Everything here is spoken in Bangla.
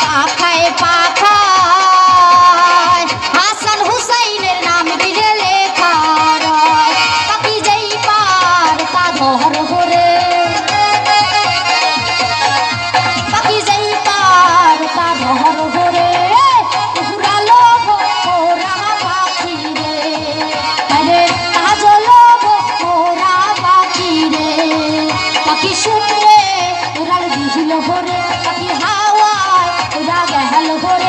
পাখায় পাখায় হাসান হুসাইনের নাম গিরে লেখা রয় পাখি যেই পার তা ধর ঘরে পাখি যেই পার তা ধর ঘরে উড়ালো ওরা পাখি রে আরে কাজলো ওরা পাখি রে পাখি শুনলে উড়াল দিল ঘরে পাখি হাওয়ায় উড়া গেল ঘরে